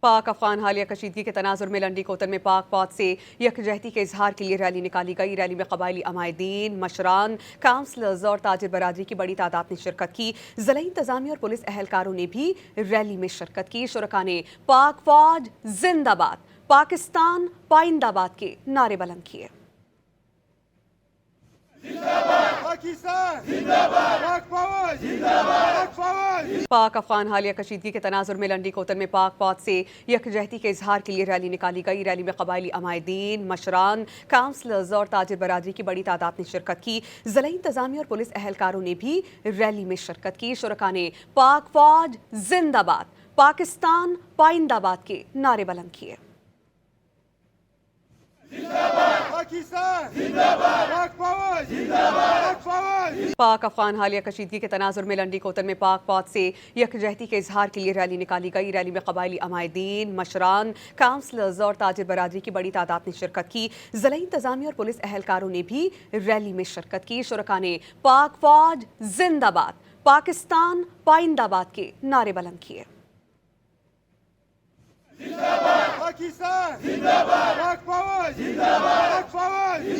पाक अफगान हालिया कशीदगी के तनाजुर में लंडी कोतन में पाक फौज से यकजहती के इजहार के लिए रैली निकाली गई। रैली में कबायली अमायदीन, मशरान, काउंसलर्स और ताजिर बरादरी की बड़ी तादाद ने शिरकत की। ज़िला इंतजामिया और पुलिस अहलकारों ने भी रैली में शिरकत की। शुरका ने पाक फौज जिंदाबाद, पाकिस्तान पाइंदाबाद के नारे बुलंद किए। पाक अफगान हालिया कशीदगी के तनाजुर में लंडी कोतन में पाक फौज से यकजहती के इजहार के लिए रैली निकाली गई। रैली में कबायली अमायदीन, मशरान, काउंसलर्स और ताजिर बरादरी की बड़ी तादाद ने शिरकत की। ज़िला इंतजामिया और पुलिस अहलकारों ने भी रैली में शिरकत की। शुरका ने पाक फौज जिंदाबाद, पाकिस्तान पाइंदाबाद के नारे बुलंद किए। पाक अफगान हालिया कशीदगी के तनाजुर में लंडी कोतन में पाक फौज से यकजहती के इजहार के लिए रैली निकाली गई। रैली में कबायली अमायदीन, मशरान, काउंसलर्स और ताजिर बरादरी की बड़ी तादाद ने शिरकत की। ज़िला इंतजामिया और पुलिस अहलकारों ने भी रैली में शिरकत की। शुरका ने पाक फौज जिंदाबाद, पाकिस्तान पाइंदाबाद के नारे बुलंद किए।